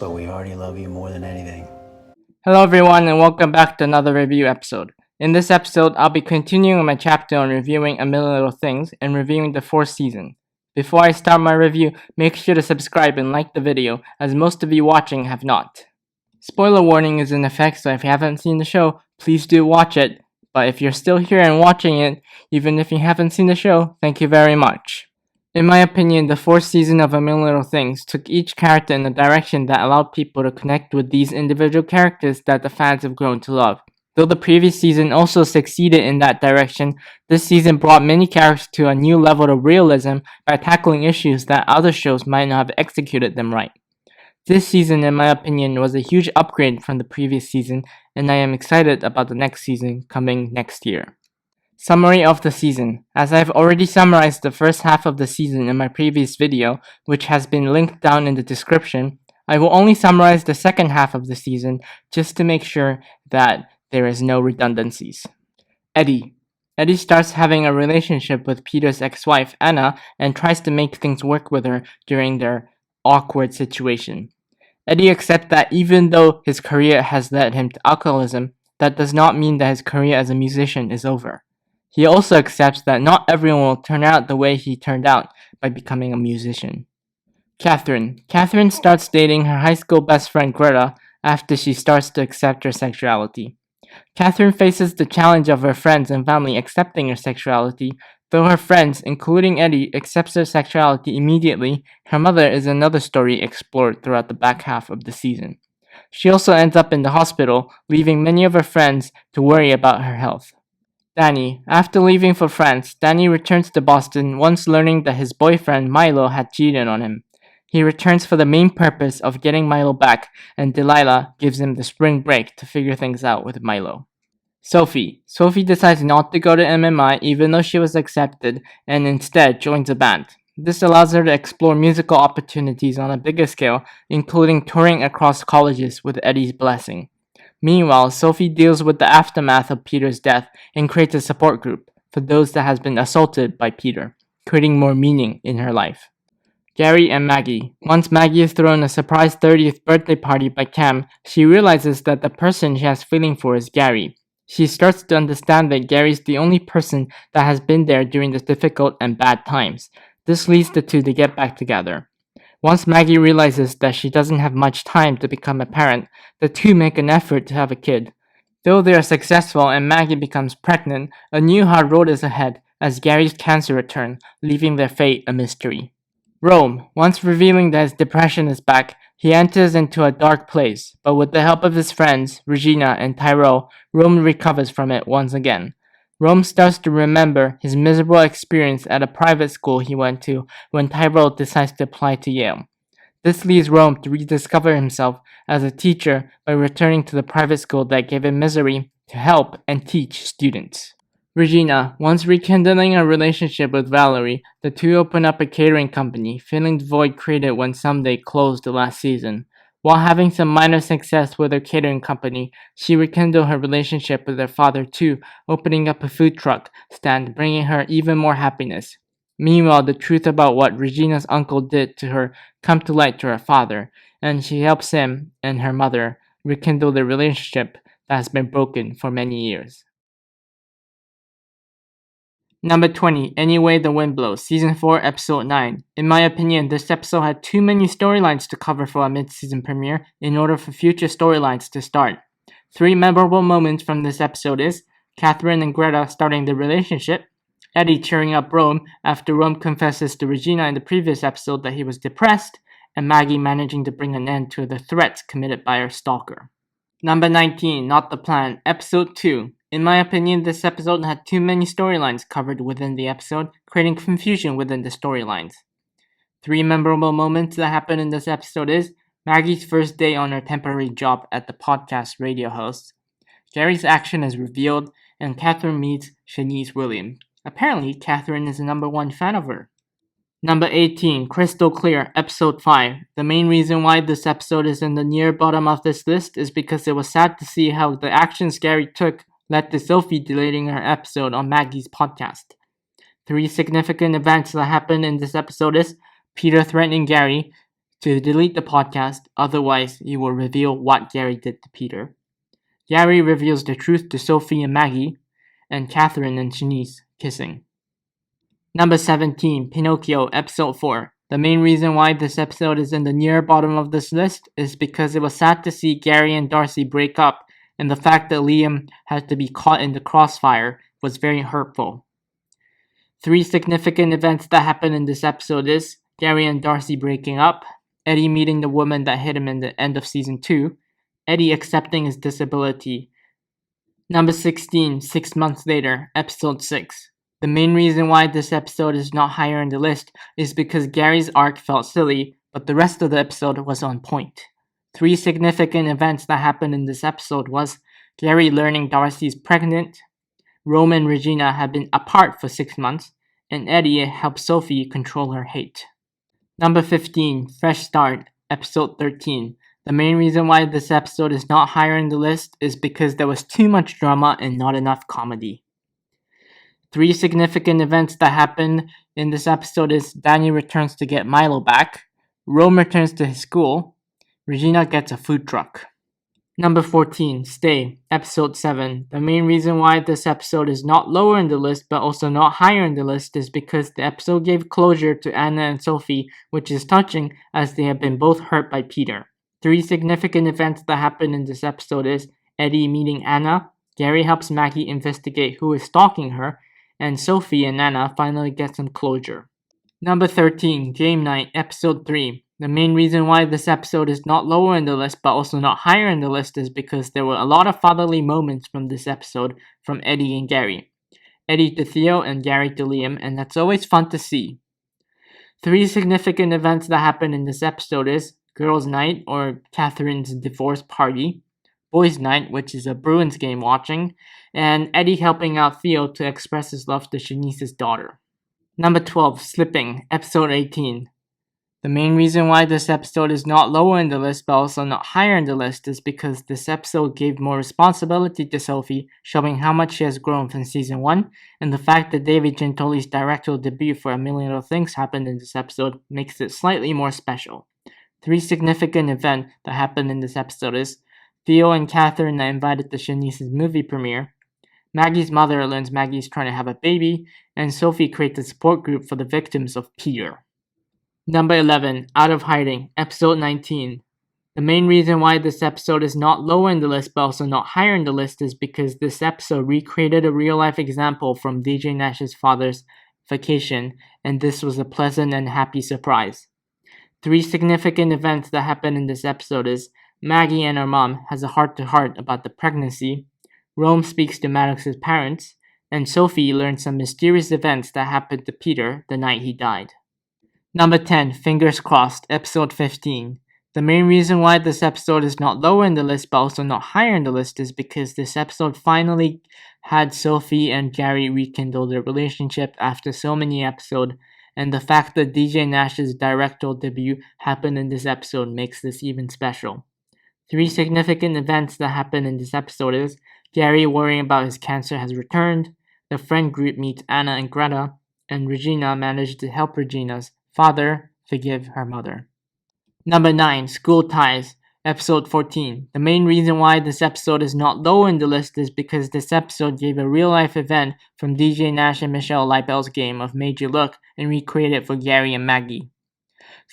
but we already love you more than anything. Hello everyone and welcome back to another review episode. In this episode, I'll be continuing my chapter on reviewing A Million Little Things and reviewing the 4th season. Before I start my review, make sure to subscribe and like the video, as most of you watching have not. Spoiler warning is in effect, so if you haven't seen the show, please do watch it. But if you're still here and watching it, even if you haven't seen the show, thank you very much. In my opinion, the 4th season of A Million Little Things took each character in a direction that allowed people to connect with these individual characters that the fans have grown to love. Though the previous season also succeeded in that direction, this season brought many characters to a new level of realism by tackling issues that other shows might not have executed them right. This season, in my opinion, was a huge upgrade from the previous season, and I am excited about the next season coming next year. Summary of the season. As I've already summarized the first half of the season in my previous video, which has been linked down in the description, I will only summarize the second half of the season just to make sure that there is no redundancies. Eddie. Eddie starts having a relationship with Peter's ex-wife, Anna, and tries to make things work with her during their awkward situation. Eddie accepts that even though his career has led him to alcoholism, that does not mean that his career as a musician is over. He also accepts that not everyone will turn out the way he turned out by becoming a musician. Catherine. Catherine starts dating her high school best friend Greta after she starts to accept her sexuality. Catherine faces the challenge of her friends and family accepting her sexuality. Though her friends, including Eddie, accepts her sexuality immediately, her mother is another story explored throughout the back half of the season. She also ends up in the hospital, leaving many of her friends to worry about her health. Danny. After leaving for France, Danny returns to Boston once learning that his boyfriend Milo had cheated on him. He returns for the main purpose of getting Milo back, and Delilah gives him the spring break to figure things out with Milo. Sophie. Sophie decides not to go to MMI even though she was accepted, and instead joins a band. This allows her to explore musical opportunities on a bigger scale, including touring across colleges with Eddie's blessing. Meanwhile, Sophie deals with the aftermath of Peter's death and creates a support group for those that has been assaulted by Peter, creating more meaning in her life. Gary and Maggie. Once Maggie is thrown a surprise 30th birthday party by Cam, she realizes that the person she has feeling for is Gary. She starts to understand that Gary's the only person that has been there during the difficult and bad times. This leads the two to get back together. Once Maggie realizes that she doesn't have much time to become a parent, the two make an effort to have a kid. Though they are successful and Maggie becomes pregnant, a new hard road is ahead as Gary's cancer returns, leaving their fate a mystery. Rome. Once revealing that his depression is back, he enters into a dark place, but with the help of his friends, Regina and Tyrell, Rome recovers from it once again. Rome starts to remember his miserable experience at a private school he went to when Tyrell decides to apply to Yale. This leads Rome to rediscover himself as a teacher by returning to the private school that gave him misery to help and teach students. Regina. Once rekindling a relationship with Valerie, the two open up a catering company, filling the void created when Someday closed last season. While having some minor success with her catering company, she rekindled her relationship with her father too, opening up a food truck stand, bringing her even more happiness. Meanwhile, the truth about what Regina's uncle did to her come to light to her father, and she helps him and her mother rekindle the relationship that has been broken for many years. Number 20, Any Way the Wind Blows, Season 4, Episode 9. In my opinion, this episode had too many storylines to cover for a mid-season premiere in order for future storylines to start. 3 memorable moments from this episode is Catherine and Greta starting the relationship, Eddie cheering up Rome after Rome confesses to Regina in the previous episode that he was depressed, and Maggie managing to bring an end to the threats committed by her stalker. Number 19, Not the Plan, Episode 2. In my opinion, this episode had too many storylines covered within the episode, creating confusion within the storylines. 3 memorable moments that happened in this episode is Maggie's first day on her temporary job at the podcast radio host, Gary's action is revealed, and Catherine meets Shanice Williams. Apparently, Catherine is the #1 fan of her. Number 18, Crystal Clear, Episode 5. The main reason why this episode is in the near bottom of this list is because it was sad to see how the actions Gary took led to Sophie deleting her episode on Maggie's podcast. 3 significant events that happened in this episode is Peter threatening Gary to delete the podcast, otherwise you will reveal what Gary did to Peter. Gary reveals the truth to Sophie and Maggie, and Catherine and Shanice kissing. Number 17, Pinocchio, Episode 4. The main reason why this episode is in the near bottom of this list is because it was sad to see Gary and Darcy break up, and the fact that Liam had to be caught in the crossfire was very hurtful. 3 significant events that happen in this episode is Gary and Darcy breaking up, Eddie meeting the woman that hit him in the end of season 2, Eddie accepting his disability. Number 16, 6 months later, episode 6. The main reason why this episode is not higher in the list is because Gary's arc felt silly, but the rest of the episode was on point. 3 significant events that happened in this episode was Gary learning Darcy's pregnant, Rome and Regina have been apart for 6 months, and Eddie helped Sophie control her hate. Number 15, Fresh Start, episode 13. The main reason why this episode is not higher in the list is because there was too much drama and not enough comedy. 3 significant events that happen in this episode is Danny returns to get Milo back, Rome returns to his school, Regina gets a food truck. Number 14, Stay, episode 7. The main reason why this episode is not lower in the list but also not higher in the list is because the episode gave closure to Anna and Sophie, which is touching as they have been both hurt by Peter. 3 significant events that happen in this episode is Eddie meeting Anna, Gary helps Maggie investigate who is stalking her, and Sophie and Anna finally get some closure. Number 13, Game Night, episode 3. The main reason why this episode is not lower in the list but also not higher in the list is because there were a lot of fatherly moments from this episode from Eddie and Gary. Eddie to Theo and Gary to Liam, and that's always fun to see. 3 significant events that happen in this episode is Girls' Night, or Catherine's divorce party, Boys' Night, which is a Bruins game watching, and Eddie helping out Theo to express his love to Shanice's daughter. Number 12, Slipping, episode 18. The main reason why this episode is not lower in the list but also not higher in the list is because this episode gave more responsibility to Sophie, showing how much she has grown from season 1, and the fact that David Gentoli's directorial debut for A Million Little Things happened in this episode makes it slightly more special. 3 significant events that happened in this episode is Theo and Catherine are invited to Shanice's movie premiere, Maggie's mother learns Maggie's trying to have a baby, and Sophie creates a support group for the victims of Peter. Number 11, Out of Hiding, episode 19. The main reason why this episode is not lower in the list but also not higher in the list is because this episode recreated a real-life example from DJ Nash's father's vacation, and this was a pleasant and happy surprise. 3 significant events that happen in this episode is Maggie and her mom has a heart-to-heart about the pregnancy, Rome speaks to Maddox's parents, and Sophie learns some mysterious events that happened to Peter the night he died. Number 10, Fingers Crossed, episode 15. The main reason why this episode is not lower in the list but also not higher in the list is because this episode finally had Sophie and Gary rekindle their relationship after so many episodes, and the fact that DJ Nash's directorial debut happened in this episode makes this even special. 3 significant events that happen in this episode is Gary worrying about his cancer has returned, the friend group meets Anna and Greta, and Regina managed to help Regina's father forgive her mother. Number 9, School Ties, episode 14. The main reason why this episode is not lower in the list is because this episode gave a real-life event from DJ Nash and Michelle Leibel's game of Made You Look and recreated it for Gary and Maggie.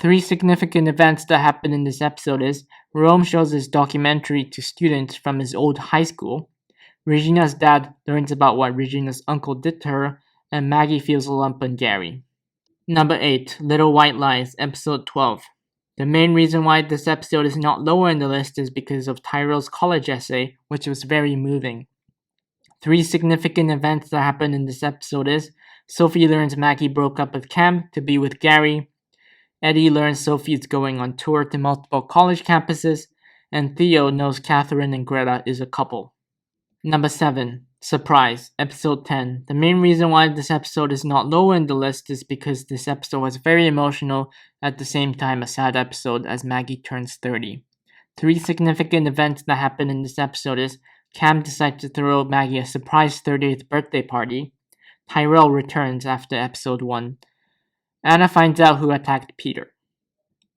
3 significant events that happen in this episode is Rome shows his documentary to students from his old high school, Regina's dad learns about what Regina's uncle did to her, and Maggie feels a lump on Gary. Number 8, Little White Lies, episode 12. The main reason why this episode is not lower in the list is because of Tyrell's college essay, which was very moving. 3 significant events that happen in this episode is Sophie learns Maggie broke up with Cam to be with Gary, Eddie learns Sophie is going on tour to multiple college campuses, and Theo knows Catherine and Greta is a couple. Number 7, Surprise, episode 10. The main reason why this episode is not lower in the list is because this episode was very emotional, at the same time a sad episode as Maggie turns 30. 3 significant events that happen in this episode is Cam decides to throw Maggie a surprise 30th birthday party, Tyrell returns after episode 1, Anna finds out who attacked Peter.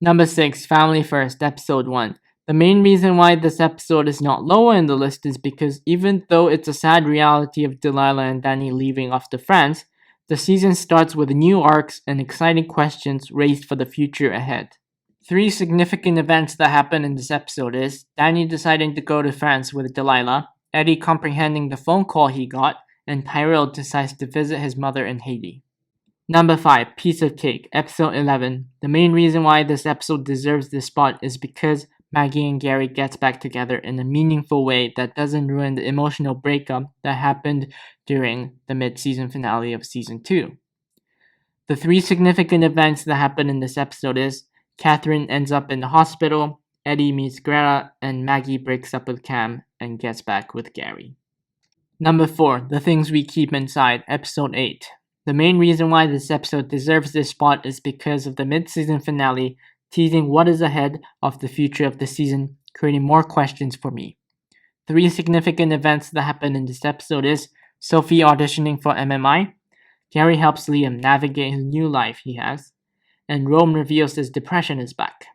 Number 6, Family First, Episode 1. The main reason why this episode is not lower in the list is because even though it's a sad reality of Delilah and Danny leaving off to France, the season starts with new arcs and exciting questions raised for the future ahead. 3 significant events that happen in this episode is Danny deciding to go to France with Delilah, Eddie comprehending the phone call he got, and Tyrell decides to visit his mother in Haiti. Number 5, Piece of Cake, Episode 11. The main reason why this episode deserves this spot is because Maggie and Gary gets back together in a meaningful way that doesn't ruin the emotional breakup that happened during the mid-season finale of Season 2. The 3 significant events that happen in this episode is Catherine ends up in the hospital, Eddie meets Greta, and Maggie breaks up with Cam and gets back with Gary. Number 4, The Things We Keep Inside, Episode 8. The main reason why this episode deserves this spot is because of the mid-season finale teasing what is ahead of the future of the season, creating more questions for me. 3 significant events that happen in this episode is Sophie auditioning for MMI, Gary helps Liam navigate his new life he has, and Rome reveals his depression is back.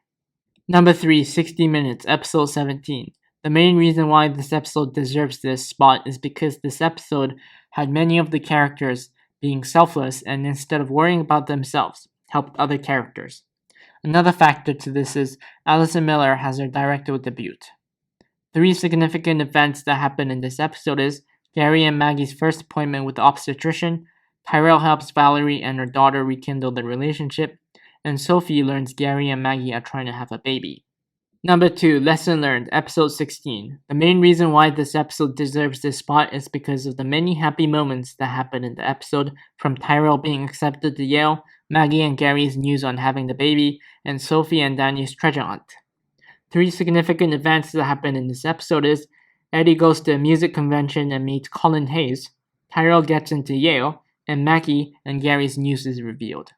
Number 3, 60 Minutes, Episode 17. The main reason why this episode deserves this spot is because this episode had many of the characters being selfless and instead of worrying about themselves, helped other characters. Another factor to this is Allison Miller has her directorial debut. 3 significant events that happen in this episode is Gary and Maggie's first appointment with the obstetrician, Tyrell helps Valerie and her daughter rekindle their relationship, and Sophie learns Gary and Maggie are trying to have a baby. Number 2, Lesson Learned, Episode 16. The main reason why this episode deserves this spot is because of the many happy moments that happen in the episode, from Tyrell being accepted to Yale, Maggie and Gary's news on having the baby, and Sophie and Danny's treasure hunt. 3 significant events that happen in this episode is Eddie goes to a music convention and meets Colin Hayes, Tyrell gets into Yale, and Maggie and Gary's news is revealed.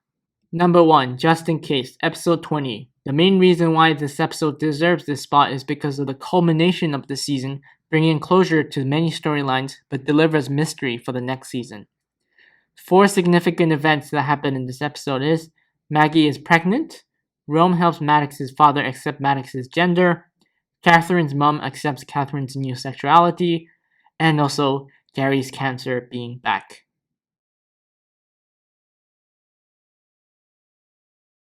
Number 1, Just in Case, Episode 20. The main reason why this episode deserves this spot is because of the culmination of the season, bringing closure to many storylines, but delivers mystery for the next season. 4 significant events that happen in this episode is Maggie is pregnant, Rome helps Maddox's father accept Maddox's gender, Catherine's mom accepts Catherine's new sexuality, and also Gary's cancer being back.